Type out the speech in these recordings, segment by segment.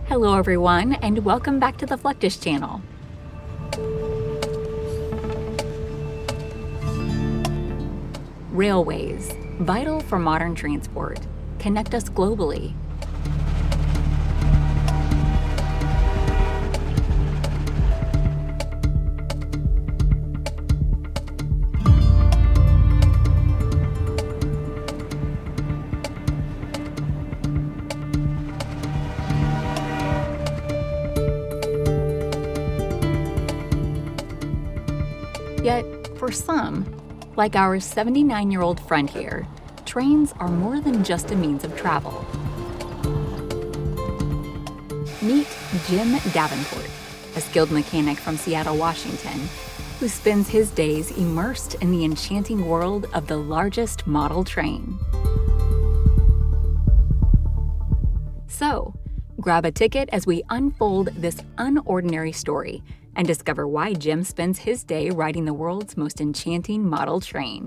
Hello everyone, and welcome back to the Fluctus Channel. Railways, vital for modern transport, connect us globally. Yet, for some, like our 79-year-old friend here, trains are more than just a means of travel. Meet Jim Davenport, a skilled mechanic from Seattle, Washington, who spends his days immersed in the enchanting world of the largest model train. So, grab a ticket as we unfold this unordinary story and discover why Jim spends his day riding the world's most enchanting model train.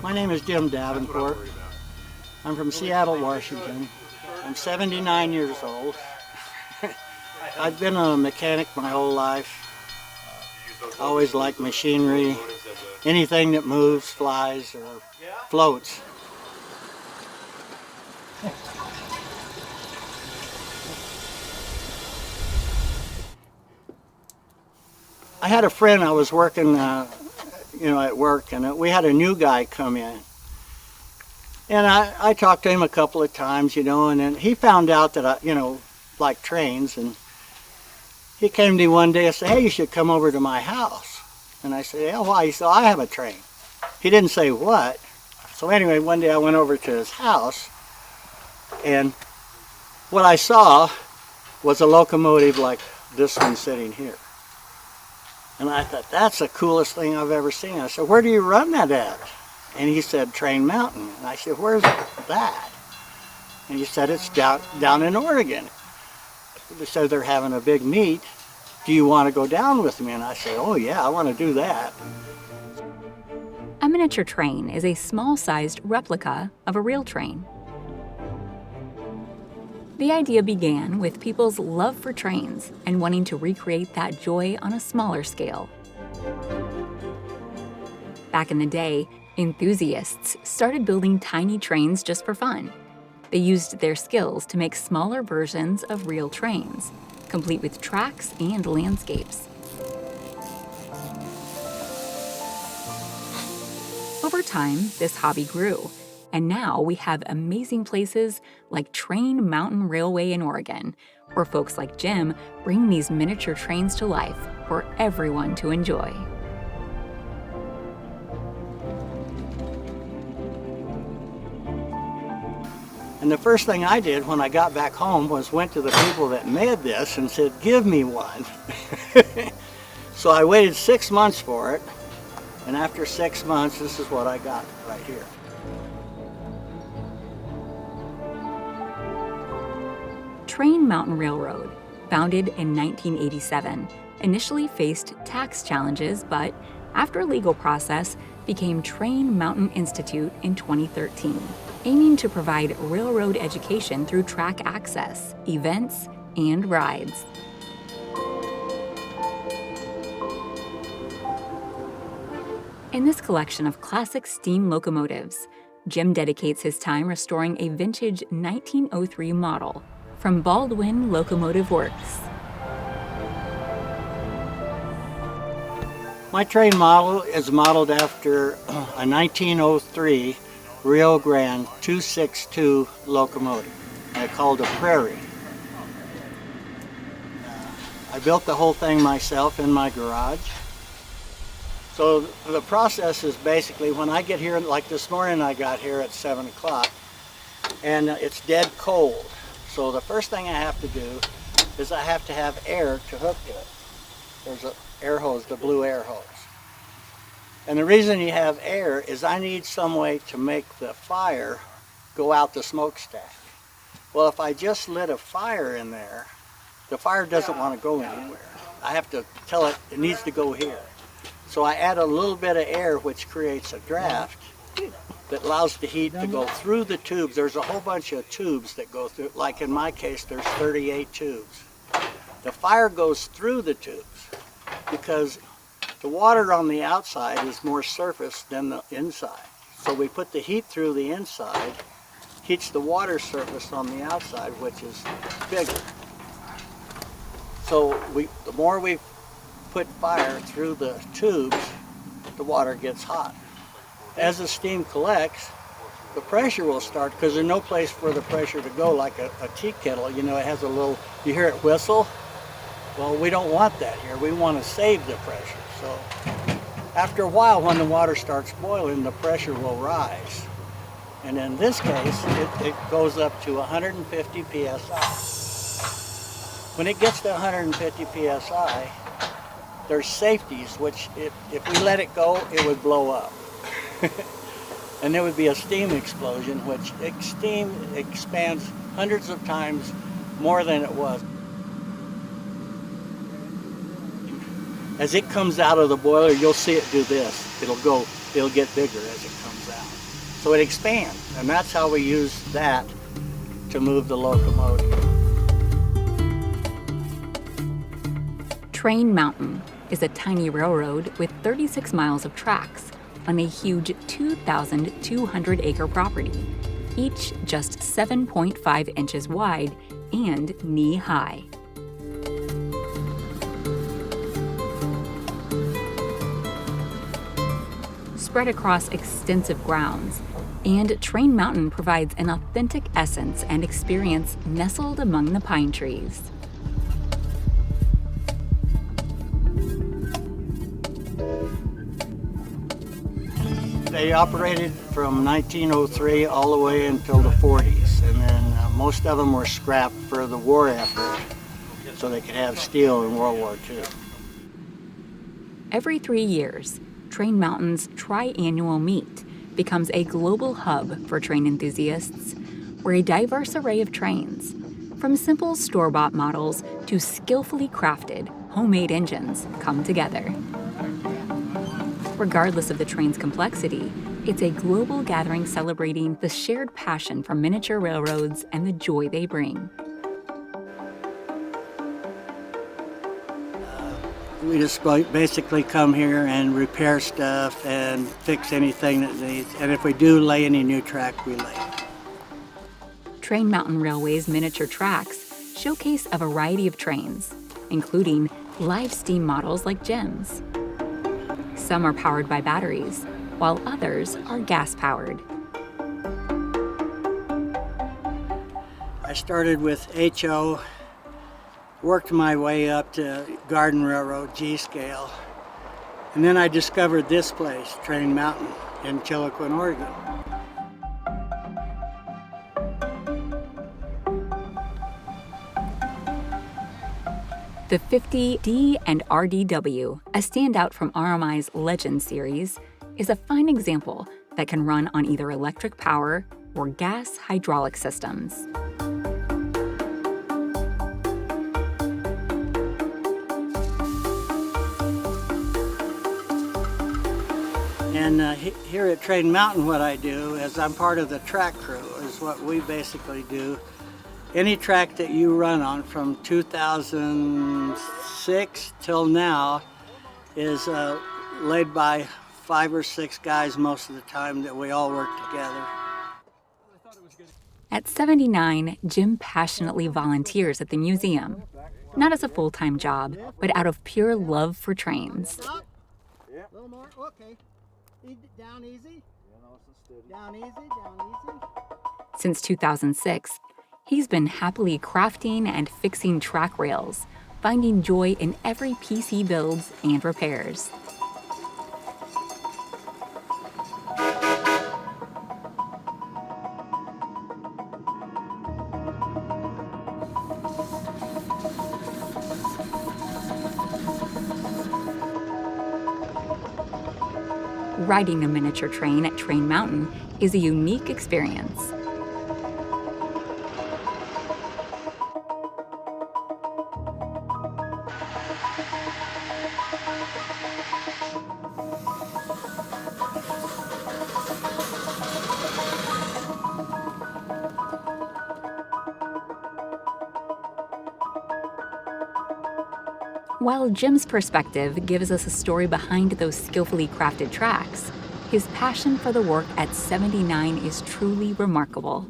My name is Jim Davenport. I'm from Seattle, Washington. I'm 79 years old. I've been a mechanic my whole life. Always liked machinery, anything that moves, flies, or floats. I had a friend I was working, at work, and we had a new guy come in. And I talked to him a couple of times, and then he found out that I, like trains, and he came to me one day and said, "Hey, you should come over to my house." And I said, "Yeah, why?" He said, "I have a train." He didn't say what. So anyway, one day I went over to his house, and what I saw was a locomotive like this one sitting here. And I thought, that's the coolest thing I've ever seen. I said, "Where do you run that at?" And he said, "Train Mountain." And I said, "Where's that?" And he said, "It's down in Oregon." They said they're having a big meet. "Do you want to go down with me?" And I said, "Oh yeah, I want to do that." A miniature train is a small-sized replica of a real train. The idea began with people's love for trains and wanting to recreate that joy on a smaller scale. Back in the day, enthusiasts started building tiny trains just for fun. They used their skills to make smaller versions of real trains, complete with tracks and landscapes. Over time, this hobby grew, and now we have amazing places like Train Mountain Railway in Oregon, where folks like Jim bring these miniature trains to life for everyone to enjoy. And the first thing I did when I got back home was went to the people that made this and said, "Give me one." So I waited 6 months for it, and after 6 months, this is what I got right here. Train Mountain Railroad, founded in 1987, initially faced tax challenges, but after a legal process, became Train Mountain Institute in 2013, aiming to provide railroad education through track access, events, and rides. In this collection of classic steam locomotives, Jim dedicates his time restoring a vintage 1903 model from Baldwin Locomotive Works. My train model is modeled after a 1903 Rio Grande 262 locomotive. I called a Prairie. I built the whole thing myself in my garage. So the process is basically when I get here, like this morning I got here at 7 o'clock, and it's dead cold. So the first thing I have to do is I have to have air to hook to it. There's an air hose, the blue air hose. And the reason you have air is I need some way to make the fire go out the smokestack. Well, if I just lit a fire in there, the fire doesn't want to go anywhere. I have to tell it needs to go here. So I add a little bit of air, which creates a draft, that allows the heat to go through the tubes. There's a whole bunch of tubes that go through, like in my case, there's 38 tubes. The fire goes through the tubes because the water on the outside is more surface than the inside. So we put the heat through the inside, heats the water surface on the outside, which is bigger. So the more we put fire through the tubes, the water gets hot. As the steam collects, the pressure will start, because there's no place for the pressure to go like a tea kettle. You know, it has a little, you hear it whistle? Well, we don't want that here. We want to save the pressure. So after a while, when the water starts boiling, the pressure will rise. And in this case, it goes up to 150 psi. When it gets to 150 psi, there's safeties, which if we let it go, it would blow up. And there would be a steam explosion, which steam expands hundreds of times more than it was. As it comes out of the boiler, you'll see it do this. It'll get bigger as it comes out. So it expands, and that's how we use that to move the locomotive. Train Mountain is a tiny railroad with 36 miles of tracks on a huge 2,200-acre property, each just 7.5 inches wide and knee-high. Spread across extensive grounds, and Train Mountain provides an authentic essence and experience nestled among the pine trees. They operated from 1903 all the way until the 40s, and then most of them were scrapped for the war effort so they could have steel in World War II. Every 3 years, Train Mountain's tri-annual meet becomes a global hub for train enthusiasts, where a diverse array of trains, from simple store-bought models to skillfully crafted, homemade engines, come together. Regardless of the train's complexity, it's a global gathering celebrating the shared passion for miniature railroads and the joy they bring. We just basically come here and repair stuff and fix anything that needs. And if we do lay any new track, we lay it. Train Mountain Railway's miniature tracks showcase a variety of trains, including live steam models like Jim's. Some are powered by batteries, while others are gas-powered. I started with HO, worked my way up to Garden Railroad, G-scale, and then I discovered this place, Train Mountain, in Chiloquin, Oregon. The 50 D&RDW, a standout from RMI's Legend series, is a fine example that can run on either electric power or gas hydraulic systems. And here at Train Mountain, what I do is I'm part of the track crew, is what we basically do. Any track that you run on from 2006 till now is laid by 5 or 6 guys most of the time that we all work together. At 79, Jim passionately volunteers at the museum, not as a full-time job, but out of pure love for trains. A little more, okay. Down easy. Down easy, down easy. Since 2006, he's been happily crafting and fixing track rails, finding joy in every piece he builds and repairs. Riding a miniature train at Train Mountain is a unique experience. While Jim's perspective gives us a story behind those skillfully crafted tracks, his passion for the work at 79 is truly remarkable.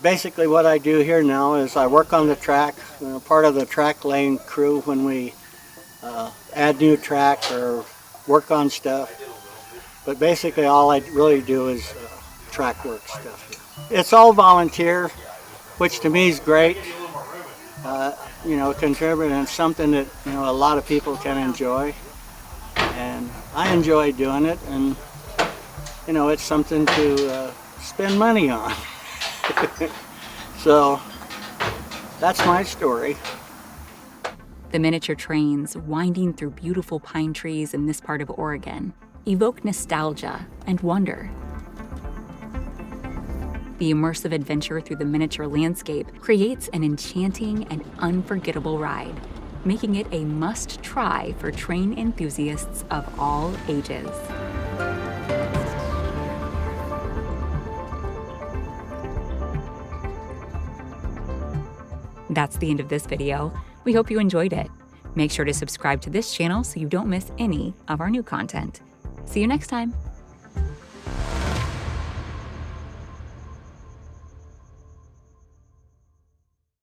Basically what I do here now is I work on the track, part of the track lane crew when we add new tracks or work on stuff. But basically all I really do is track work stuff. It's all volunteer, which to me is great. Contributing and something that a lot of people can enjoy. And I enjoy doing it, and it's something to spend money on. So that's my story. The miniature trains winding through beautiful pine trees in this part of Oregon evoke nostalgia and wonder. The immersive adventure through the miniature landscape creates an enchanting and unforgettable ride, making it a must-try for train enthusiasts of all ages. That's the end of this video. We hope you enjoyed it. Make sure to subscribe to this channel so you don't miss any of our new content. See you next time.